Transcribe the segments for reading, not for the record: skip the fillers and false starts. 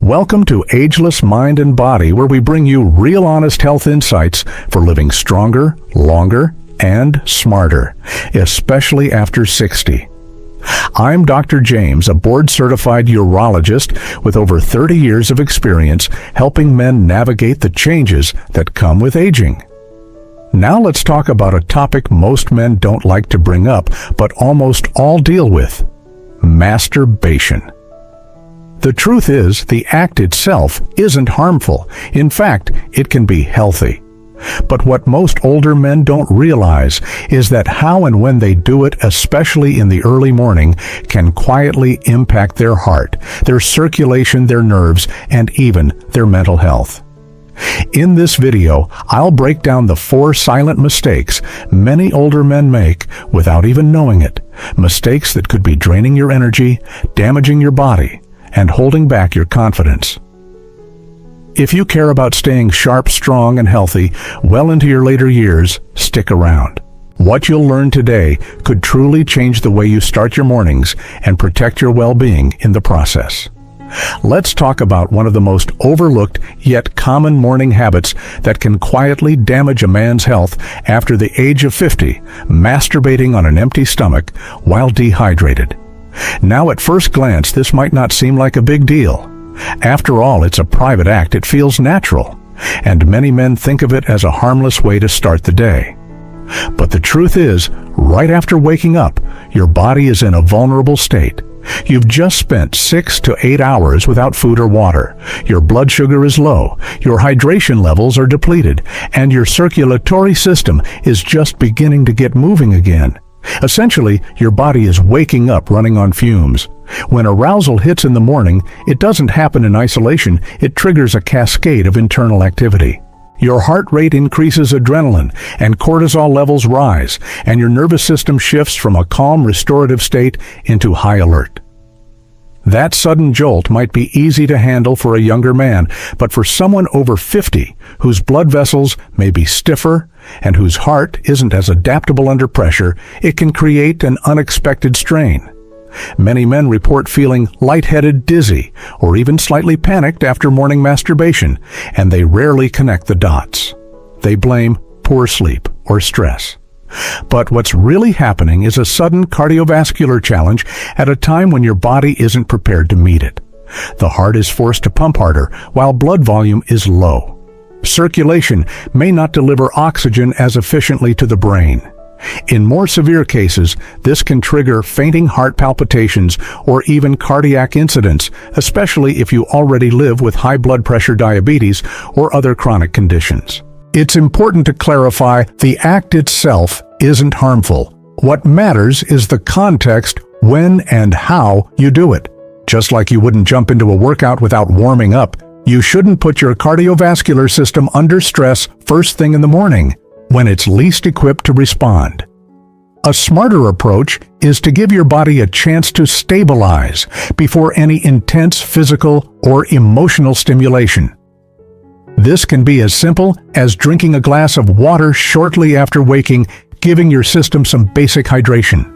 Welcome to Ageless Mind and Body, where we bring you real honest health insights for living stronger, longer, and smarter, especially after 60. I'm Dr. James, a board-certified urologist with over 30 years of experience helping men navigate the changes that come with aging. Now let's talk about a topic most men don't like to bring up, but almost all deal with: masturbation. The truth is, the act itself isn't harmful. In fact, it can be healthy. But what most older men don't realize is that how and when they do it, especially in the early morning, can quietly impact their heart, their circulation, their nerves, and even their mental health. In this video, I'll break down the 4 silent mistakes many older men make without even knowing it. Mistakes that could be draining your energy, damaging your body, and holding back your confidence. If you care about staying sharp, strong, and healthy well into your later years, stick around. What you'll learn today could truly change the way you start your mornings and protect your well-being in the process. Let's talk about one of the most overlooked yet common morning habits that can quietly damage a man's health after the age of 50, masturbating on an empty stomach while dehydrated. Now, at first glance, this might not seem like a big deal. After all, it's a private act. It feels natural, and many men think of it as a harmless way to start the day. But the truth is, right after waking up, your body is in a vulnerable state. You've just spent 6 to 8 hours without food or water. Your blood sugar is low, your hydration levels are depleted, and your circulatory system is just beginning to get moving again. Essentially, your body is waking up running on fumes. When arousal hits in the morning, it doesn't happen in isolation. It triggers a cascade of internal activity. Your heart rate increases, adrenaline and cortisol levels rise, and your nervous system shifts from a calm, restorative state into high alert. That sudden jolt might be easy to handle for a younger man, but for someone over 50, whose blood vessels may be stiffer and whose heart isn't as adaptable under pressure, it can create an unexpected strain. Many men report feeling lightheaded, dizzy, or even slightly panicked after morning masturbation, and they rarely connect the dots. They blame poor sleep or stress. But what's really happening is a sudden cardiovascular challenge at a time when your body isn't prepared to meet it. The heart is forced to pump harder while blood volume is low. Circulation may not deliver oxygen as efficiently to the brain. In more severe cases, this can trigger fainting, heart palpitations, or even cardiac incidents, especially if you already live with high blood pressure, diabetes, or other chronic conditions. It's important to clarify, the act itself isn't harmful. What matters is the context, when and how you do it. Just like you wouldn't jump into a workout without warming up, you shouldn't put your cardiovascular system under stress first thing in the morning, when it's least equipped to respond. A smarter approach is to give your body a chance to stabilize before any intense physical or emotional stimulation. This can be as simple as drinking a glass of water shortly after waking, giving your system some basic hydration.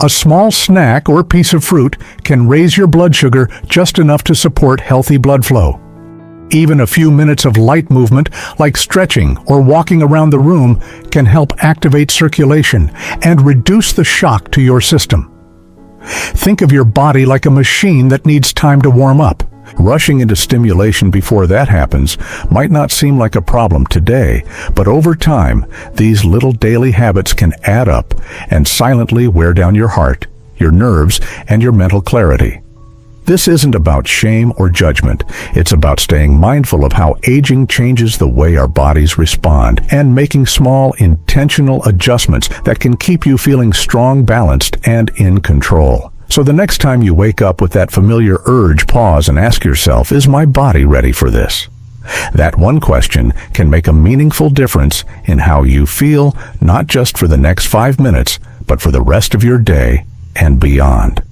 A small snack or piece of fruit can raise your blood sugar just enough to support healthy blood flow. Even a few minutes of light movement, like stretching or walking around the room, can help activate circulation and reduce the shock to your system. Think of your body like a machine that needs time to warm up. Rushing into stimulation before that happens might not seem like a problem today, but over time, these little daily habits can add up and silently wear down your heart, your nerves, and your mental clarity. This isn't about shame or judgment. It's about staying mindful of how aging changes the way our bodies respond and making small, intentional adjustments that can keep you feeling strong, balanced, and in control. So the next time you wake up with that familiar urge, pause and ask yourself, is my body ready for this? That one question can make a meaningful difference in how you feel, not just for the next 5 minutes, but for the rest of your day and beyond.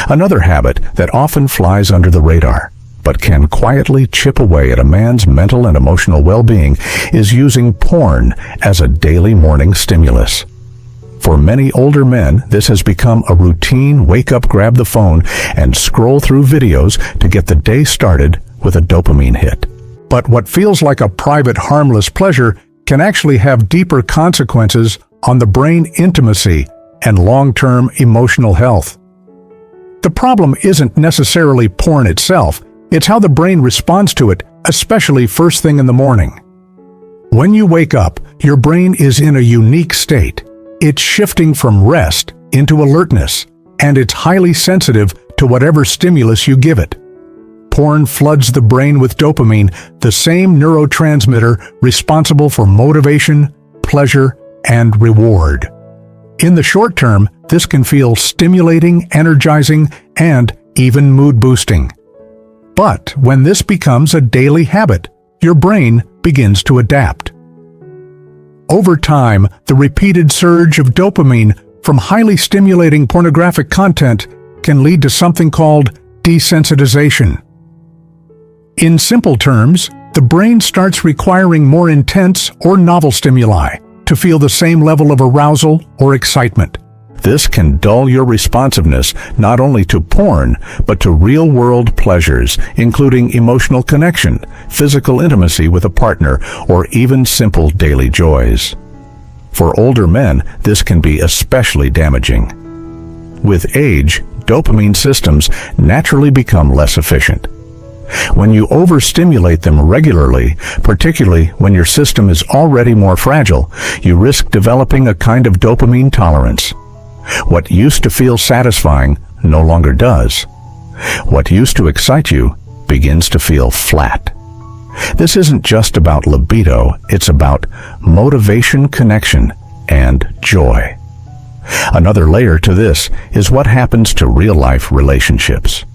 Another habit that often flies under the radar, but can quietly chip away at a man's mental and emotional well-being, is using porn as a daily morning stimulus. For many older men, this has become a routine wake up, grab the phone, and scroll through videos to get the day started with a dopamine hit. But what feels like a private, harmless pleasure can actually have deeper consequences on the brain intimacy and long-term emotional health. The problem isn't necessarily porn itself, it's how the brain responds to it, especially first thing in the morning. When you wake up, your brain is in a unique state. It's shifting from rest into alertness, and it's highly sensitive to whatever stimulus you give it. Porn floods the brain with dopamine, the same neurotransmitter responsible for motivation, pleasure, and reward. In the short term, this can feel stimulating, energizing, and even mood-boosting. But when this becomes a daily habit, your brain begins to adapt. Over time, the repeated surge of dopamine from highly stimulating pornographic content can lead to something called desensitization. In simple terms, the brain starts requiring more intense or novel stimuli to feel the same level of arousal or excitement. This can dull your responsiveness not only to porn, but to real-world pleasures, including emotional connection, physical intimacy with a partner, or even simple daily joys. For older men, this can be especially damaging. With age, dopamine systems naturally become less efficient. When you overstimulate them regularly, particularly when your system is already more fragile, you risk developing a kind of dopamine tolerance. What used to feel satisfying no longer does. What used to excite you begins to feel flat. This isn't just about libido, it's about motivation, connection, and joy. Another layer to this is what happens to real-life relationships.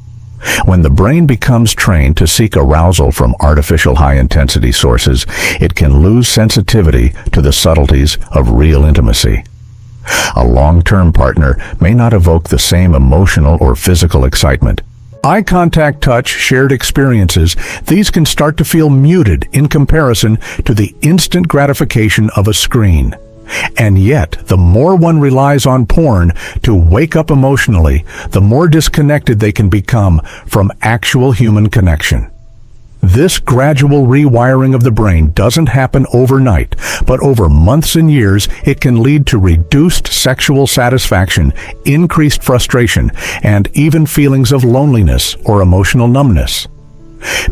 When the brain becomes trained to seek arousal from artificial high-intensity sources, it can lose sensitivity to the subtleties of real intimacy. A long-term partner may not evoke the same emotional or physical excitement. Eye contact, touch, shared experiences, these can start to feel muted in comparison to the instant gratification of a screen. And yet, the more one relies on porn to wake up emotionally, the more disconnected they can become from actual human connection. This gradual rewiring of the brain doesn't happen overnight, but over months and years, it can lead to reduced sexual satisfaction, increased frustration, and even feelings of loneliness or emotional numbness.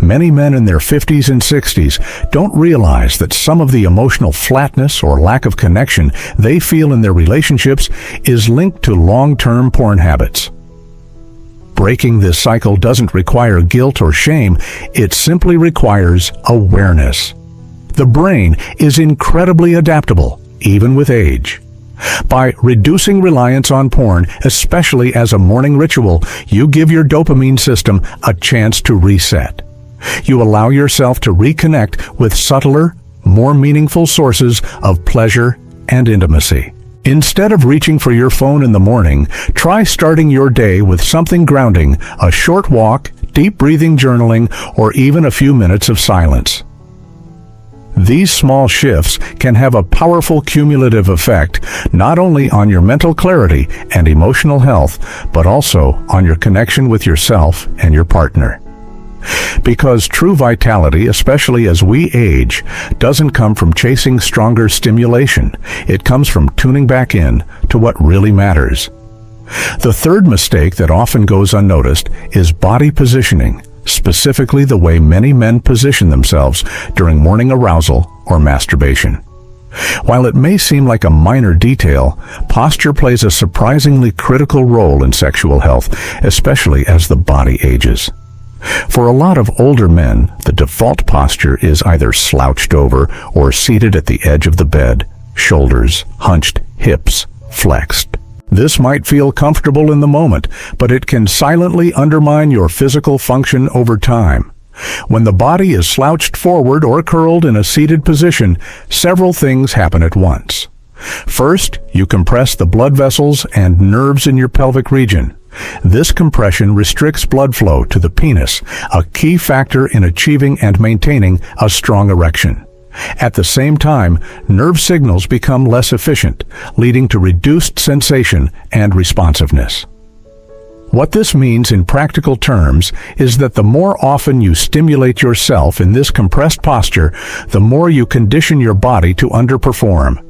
Many men in their 50s and 60s don't realize that some of the emotional flatness or lack of connection they feel in their relationships is linked to long-term porn habits. Breaking this cycle doesn't require guilt or shame, it simply requires awareness. The brain is incredibly adaptable, even with age. By reducing reliance on porn, especially as a morning ritual, you give your dopamine system a chance to reset. You allow yourself to reconnect with subtler, more meaningful sources of pleasure and intimacy. Instead of reaching for your phone in the morning, try starting your day with something grounding, a short walk, deep breathing, journaling, or even a few minutes of silence. These small shifts can have a powerful cumulative effect not only on your mental clarity and emotional health, but also on your connection with yourself and your partner. Because true vitality, especially as we age, doesn't come from chasing stronger stimulation. It comes from tuning back in to what really matters. The third mistake that often goes unnoticed is body positioning, specifically the way many men position themselves during morning arousal or masturbation. While it may seem like a minor detail, posture plays a surprisingly critical role in sexual health, especially as the body ages. For a lot of older men, the default posture is either slouched over or seated at the edge of the bed, shoulders hunched, hips flexed. This might feel comfortable in the moment, but it can silently undermine your physical function over time. When the body is slouched forward or curled in a seated position, several things happen at once. First, you compress the blood vessels and nerves in your pelvic region. This compression restricts blood flow to the penis, a key factor in achieving and maintaining a strong erection. At the same time, nerve signals become less efficient, leading to reduced sensation and responsiveness. What this means in practical terms is that the more often you stimulate yourself in this compressed posture, the more you condition your body to underperform.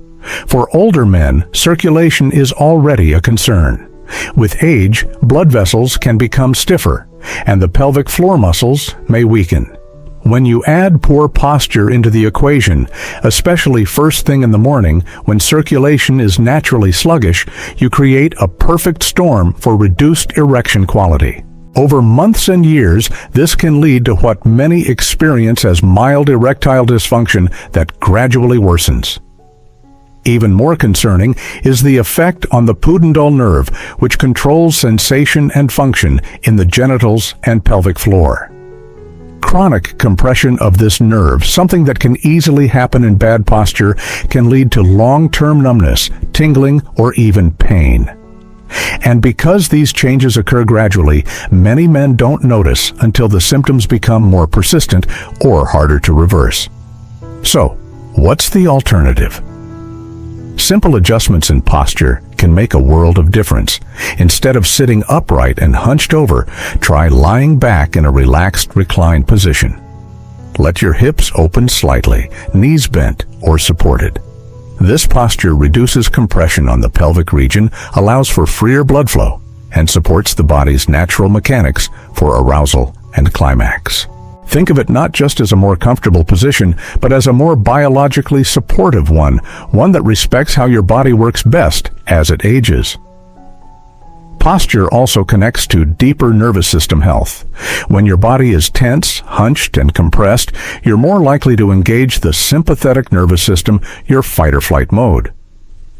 For older men, circulation is already a concern. With age, blood vessels can become stiffer, and the pelvic floor muscles may weaken. When you add poor posture into the equation, especially first thing in the morning when circulation is naturally sluggish, you create a perfect storm for reduced erection quality. Over months and years, this can lead to what many experience as mild erectile dysfunction that gradually worsens. Even more concerning is the effect on the pudendal nerve, which controls sensation and function in the genitals and pelvic floor. Chronic compression of this nerve, something that can easily happen in bad posture, can lead to long-term numbness, tingling, or even pain. And because these changes occur gradually, many men don't notice until the symptoms become more persistent or harder to reverse. So, what's the alternative? Simple adjustments in posture can make a world of difference. Instead of sitting upright and hunched over, try lying back in a relaxed, reclined position. Let your hips open slightly, knees bent or supported. This posture reduces compression on the pelvic region, allows for freer blood flow, and supports the body's natural mechanics for arousal and climax. Think of it not just as a more comfortable position, but as a more biologically supportive one that respects how your body works best as it ages. Posture also connects to deeper nervous system health. When your body is tense, hunched, and compressed, you're more likely to engage the sympathetic nervous system, your fight-or-flight mode.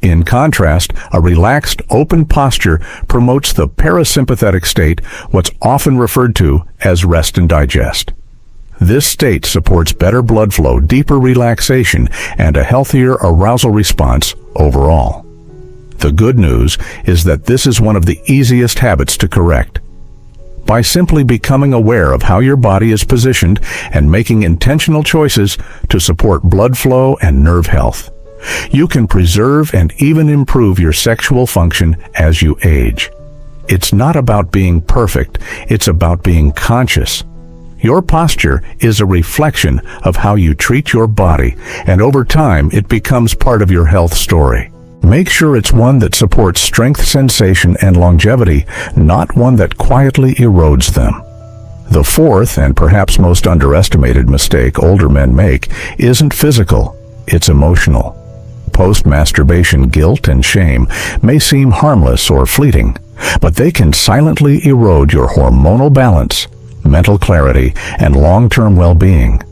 In contrast, a relaxed, open posture promotes the parasympathetic state, what's often referred to as rest and digest. This state supports better blood flow, deeper relaxation, and a healthier arousal response overall. The good news is that this is one of the easiest habits to correct. By simply becoming aware of how your body is positioned and making intentional choices to support blood flow and nerve health, you can preserve and even improve your sexual function as you age. It's not about being perfect, it's about being conscious. Your posture is a reflection of how you treat your body, and over time it becomes part of your health story. Make sure it's one that supports strength, sensation, and longevity, not one that quietly erodes them. The fourth, and perhaps most underestimated mistake older men make, isn't physical, it's emotional. Post-masturbation guilt and shame may seem harmless or fleeting, but they can silently erode your hormonal balance, mental clarity, and long-term well-being.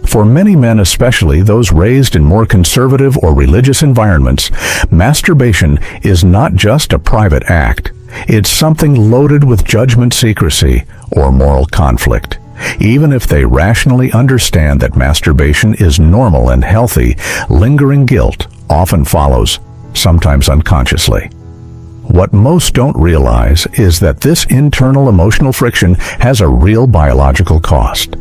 For many men, especially those raised in more conservative or religious environments, masturbation is not just a private act. It's something loaded with judgment, secrecy, or moral conflict. Even if they rationally understand that masturbation is normal and healthy, lingering guilt often follows, sometimes unconsciously. What most don't realize is that this internal emotional friction has a real biological cost.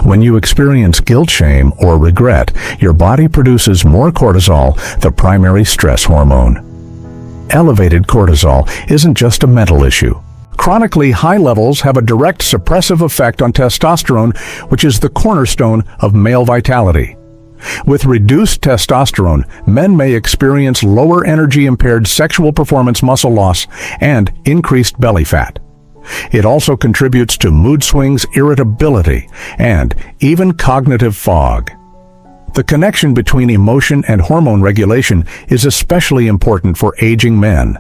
When you experience guilt, shame, or regret, your body produces more cortisol, the primary stress hormone. Elevated cortisol isn't just a mental issue. Chronically high levels have a direct suppressive effect on testosterone, which is the cornerstone of male vitality. With reduced testosterone, men may experience lower energy-impaired sexual performance, muscle loss, and increased belly fat. It also contributes to mood swings, irritability, and even cognitive fog. The connection between emotion and hormone regulation is especially important for aging men.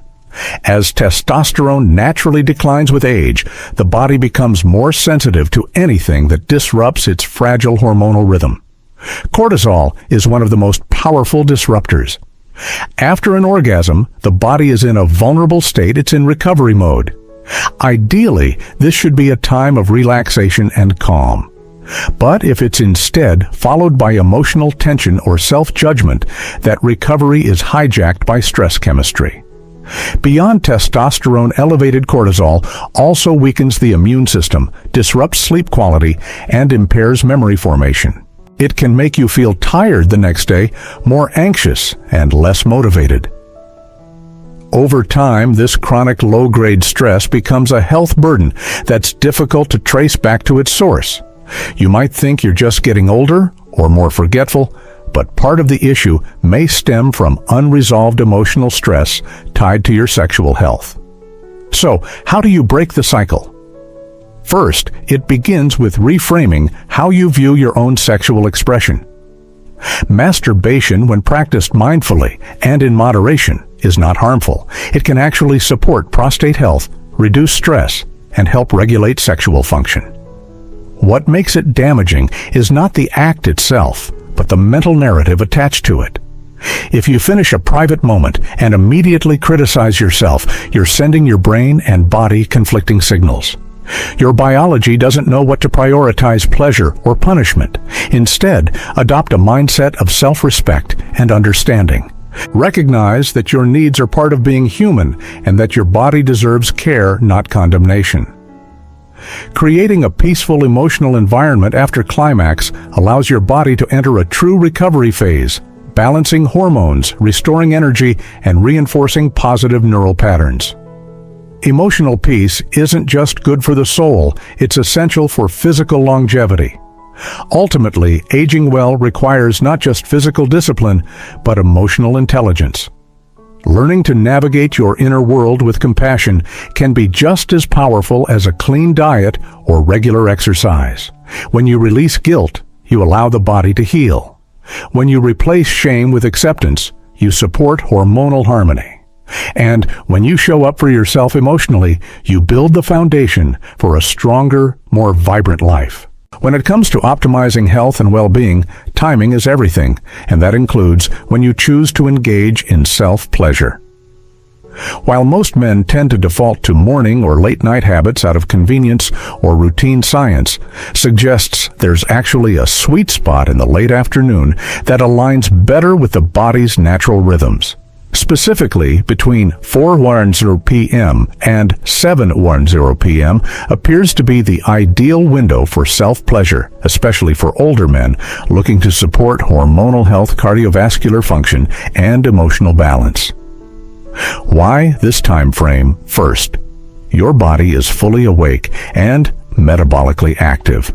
As testosterone naturally declines with age, the body becomes more sensitive to anything that disrupts its fragile hormonal rhythm. Cortisol is one of the most powerful disruptors. After an orgasm, the body is in a vulnerable state, it's in recovery mode. Ideally, this should be a time of relaxation and calm. But if it's instead followed by emotional tension or self-judgment, that recovery is hijacked by stress chemistry. Beyond testosterone, elevated cortisol also weakens the immune system, disrupts sleep quality, and impairs memory formation. It can make you feel tired the next day, more anxious, and less motivated. Over time, this chronic low-grade stress becomes a health burden that's difficult to trace back to its source. You might think you're just getting older or more forgetful, but part of the issue may stem from unresolved emotional stress tied to your sexual health. So, how do you break the cycle? First, it begins with reframing how you view your own sexual expression. Masturbation, when practiced mindfully and in moderation, is not harmful. It can actually support prostate health, reduce stress, and help regulate sexual function. What makes it damaging is not the act itself, but the mental narrative attached to it. If you finish a private moment and immediately criticize yourself, you're sending your brain and body conflicting signals. Your biology doesn't know what to prioritize, pleasure or punishment. Instead, adopt a mindset of self-respect and understanding. Recognize that your needs are part of being human and that your body deserves care, not condemnation. Creating a peaceful emotional environment after climax allows your body to enter a true recovery phase, balancing hormones, restoring energy, and reinforcing positive neural patterns. Emotional peace isn't just good for the soul, it's essential for physical longevity. Ultimately, aging well requires not just physical discipline, but emotional intelligence. Learning to navigate your inner world with compassion can be just as powerful as a clean diet or regular exercise. When you release guilt, you allow the body to heal. When you replace shame with acceptance, you support hormonal harmony. And when you show up for yourself emotionally, you build the foundation for a stronger, more vibrant life. When it comes to optimizing health and well-being, timing is everything, and that includes when you choose to engage in self-pleasure. While most men tend to default to morning or late-night habits out of convenience or routine, science suggests there's actually a sweet spot in the late afternoon that aligns better with the body's natural rhythms. Specifically, between 4:10 p.m. and 7:10 p.m. appears to be the ideal window for self-pleasure, especially for older men looking to support hormonal health, cardiovascular function, and emotional balance. Why this time frame? First, your body is fully awake and metabolically active.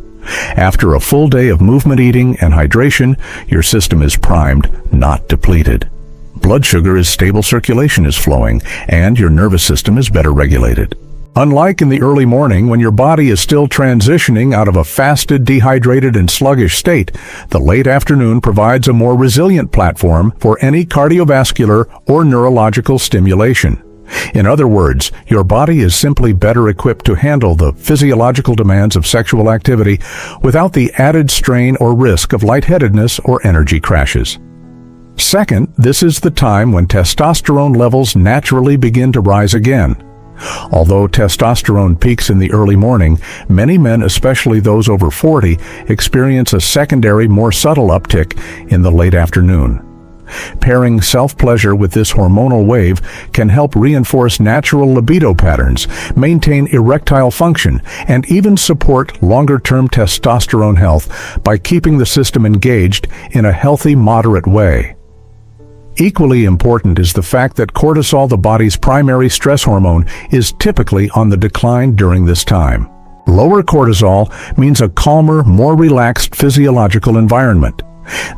After a full day of movement, eating, and hydration, your system is primed, not depleted. Blood sugar is stable, circulation is flowing, and your nervous system is better regulated. Unlike in the early morning when your body is still transitioning out of a fasted, dehydrated, and sluggish state, the late afternoon provides a more resilient platform for any cardiovascular or neurological stimulation. In other words, your body is simply better equipped to handle the physiological demands of sexual activity without the added strain or risk of lightheadedness or energy crashes. Second, this is the time when testosterone levels naturally begin to rise again. Although testosterone peaks in the early morning, many men, especially those over 40, experience a secondary, more subtle uptick in the late afternoon. Pairing self-pleasure with this hormonal wave can help reinforce natural libido patterns, maintain erectile function, and even support longer-term testosterone health by keeping the system engaged in a healthy, moderate way. Equally important is the fact that cortisol, the body's primary stress hormone, is typically on the decline during this time. Lower cortisol means a calmer, more relaxed physiological environment.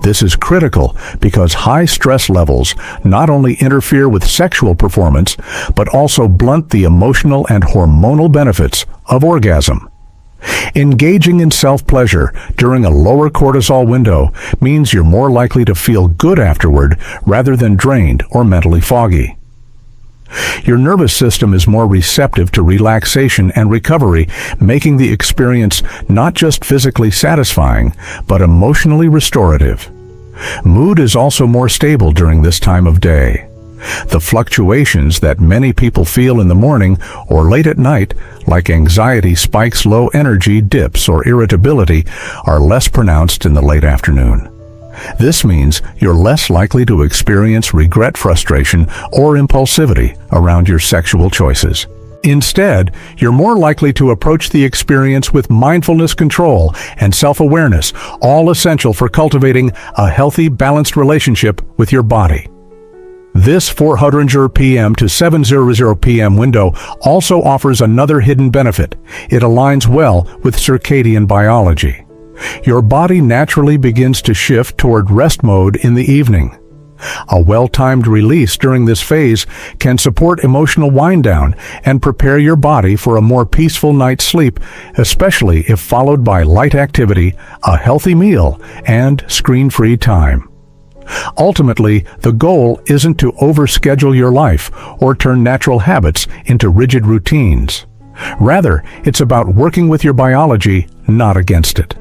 This is critical because high stress levels not only interfere with sexual performance, but also blunt the emotional and hormonal benefits of orgasm. Engaging in self-pleasure during a lower cortisol window means you're more likely to feel good afterward rather than drained or mentally foggy. Your nervous system is more receptive to relaxation and recovery, making the experience not just physically satisfying, but emotionally restorative. Mood is also more stable during this time of day. The fluctuations that many people feel in the morning or late at night, like anxiety spikes, low energy dips, or irritability, are less pronounced in the late afternoon. This means you're less likely to experience regret, frustration, or impulsivity around your sexual choices. Instead, you're more likely to approach the experience with mindfulness, control, and self-awareness, all essential for cultivating a healthy, balanced relationship with your body. This 400 p.m. to 700 p.m. window also offers another hidden benefit. It aligns well with circadian biology. Your body naturally begins to shift toward rest mode in the evening. A well-timed release during this phase can support emotional wind-down and prepare your body for a more peaceful night's sleep, especially if followed by light activity, a healthy meal, and screen-free time. Ultimately, the goal isn't to overschedule your life or turn natural habits into rigid routines. Rather, it's about working with your biology, not against it.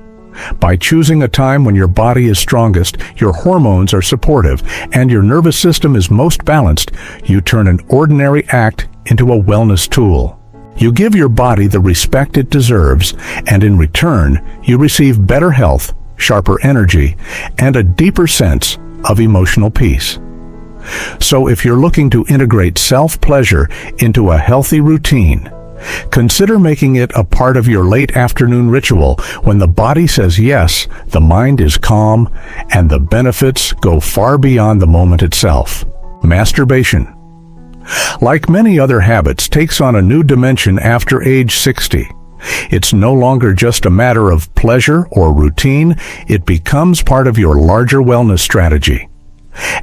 By choosing a time when your body is strongest, your hormones are supportive, and your nervous system is most balanced, you turn an ordinary act into a wellness tool. You give your body the respect it deserves, and in return, you receive better health, sharper energy, and a deeper sense of emotional peace. So if you're looking to integrate self-pleasure into a healthy routine, consider making it a part of your late afternoon ritual. When the body says yes, the mind is calm, and the benefits go far beyond the moment itself. Masturbation, like many other habits, takes on a new dimension after age 60. It's no longer just a matter of pleasure or routine, it becomes part of your larger wellness strategy.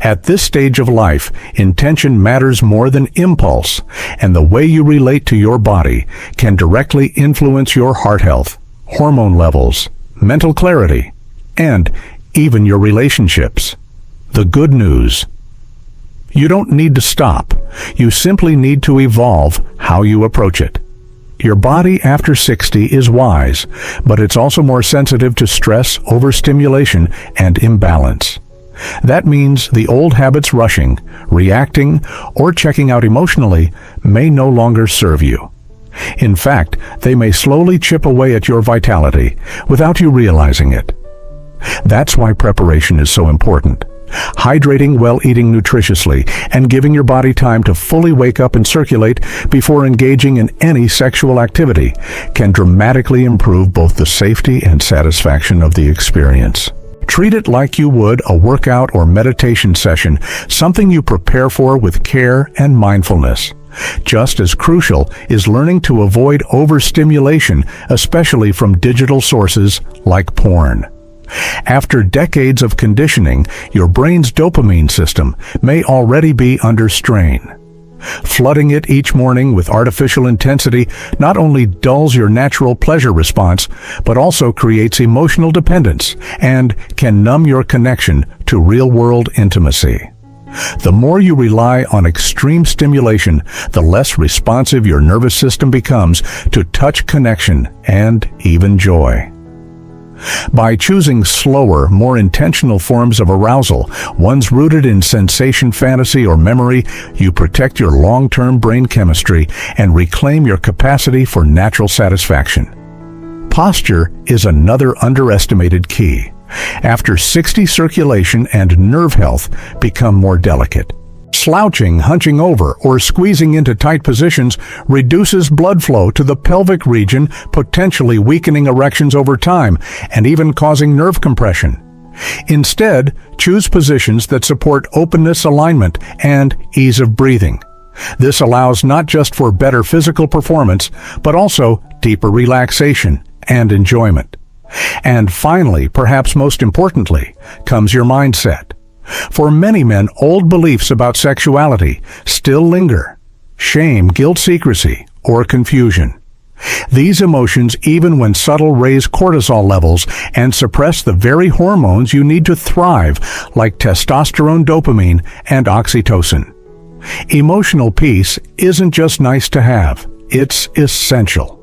At this stage of life, intention matters more than impulse, and the way you relate to your body can directly influence your heart health, hormone levels, mental clarity, and even your relationships. The good news: you don't need to stop. You simply need to evolve how you approach it. Your body after 60 is wise, but it's also more sensitive to stress, overstimulation, and imbalance. That means the old habits, rushing, reacting, or checking out emotionally, may no longer serve you. In fact, they may slowly chip away at your vitality without you realizing it. That's why preparation is so important. Hydrating while eating nutritiously and giving your body time to fully wake up and circulate before engaging in any sexual activity can dramatically improve both the safety and satisfaction of the experience. Treat it like you would a workout or meditation session, something you prepare for with care and mindfulness. Just as crucial is learning to avoid overstimulation, especially from digital sources like porn. After decades of conditioning, your brain's dopamine system may already be under strain. Flooding it each morning with artificial intensity not only dulls your natural pleasure response, but also creates emotional dependence and can numb your connection to real-world intimacy. The more you rely on extreme stimulation, the less responsive your nervous system becomes to touch, connection, and even joy. By choosing slower, more intentional forms of arousal, ones rooted in sensation, fantasy, or memory, you protect your long-term brain chemistry and reclaim your capacity for natural satisfaction. Posture is another underestimated key. After 60, circulation and nerve health become more delicate. Slouching, hunching over, or squeezing into tight positions reduces blood flow to the pelvic region, potentially weakening erections over time and even causing nerve compression. Instead, choose positions that support openness, alignment, and ease of breathing. This allows not just for better physical performance, but also deeper relaxation and enjoyment. And finally, perhaps most importantly, comes your mindset. For many men, old beliefs about sexuality still linger. Shame, guilt, secrecy, or confusion. These emotions, even when subtle, raise cortisol levels and suppress the very hormones you need to thrive, like testosterone, dopamine, and oxytocin. Emotional peace isn't just nice to have, it's essential.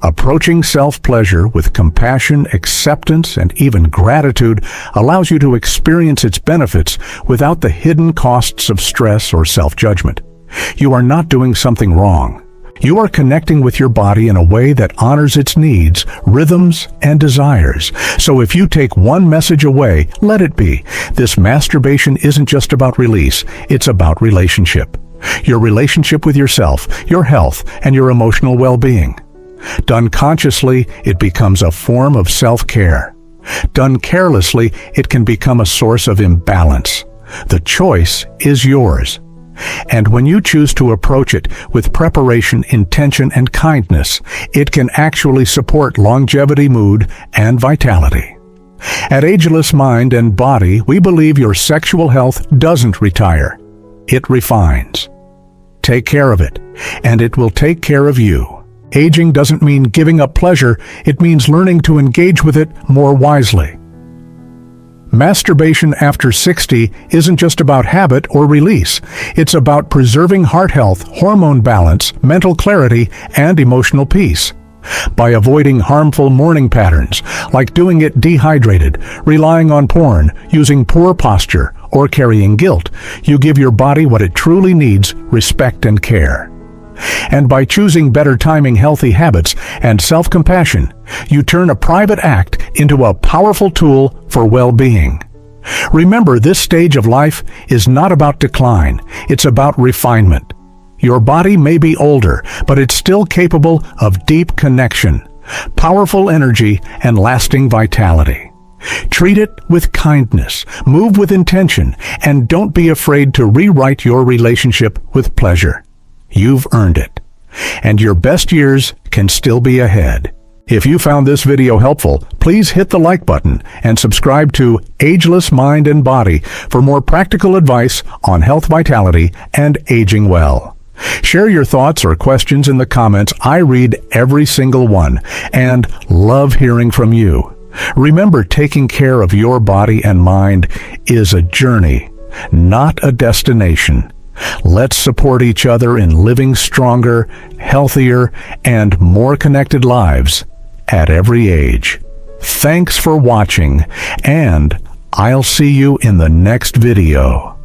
Approaching self-pleasure with compassion, acceptance, and even gratitude allows you to experience its benefits without the hidden costs of stress or self-judgment. You are not doing something wrong. You are connecting with your body in a way that honors its needs, rhythms, and desires. So if you take one message away, let it be: this masturbation isn't just about release, it's about relationship. Your relationship with yourself, your health, and your emotional well-being. Done consciously, it becomes a form of self-care. Done carelessly, it can become a source of imbalance. The choice is yours. And when you choose to approach it with preparation, intention, and kindness, it can actually support longevity, mood, and vitality. At Ageless Mind and Body, we believe your sexual health doesn't retire. It refines. Take care of it, and it will take care of you. Aging doesn't mean giving up pleasure, it means learning to engage with it more wisely. Masturbation after 60 isn't just about habit or release. It's about preserving heart health, hormone balance, mental clarity, and emotional peace. By avoiding harmful morning patterns, like doing it dehydrated, relying on porn, using poor posture, or carrying guilt, you give your body what it truly needs: respect and care. And by choosing better timing, healthy habits, and self-compassion, you turn a private act into a powerful tool for well-being. Remember, this stage of life is not about decline, it's about refinement. Your body may be older, but it's still capable of deep connection, powerful energy, and lasting vitality. Treat it with kindness, move with intention, and don't be afraid to rewrite your relationship with pleasure. You've earned it, and your best years can still be ahead. If you found this video helpful, please hit the like button and subscribe to Ageless Mind and Body for more practical advice on health, vitality, and aging well. Share your thoughts or questions in the comments. I read every single one and love hearing from you. Remember, taking care of your body and mind is a journey, not a destination. Let's support each other in living stronger, healthier, and more connected lives at every age. Thanks for watching, and I'll see you in the next video.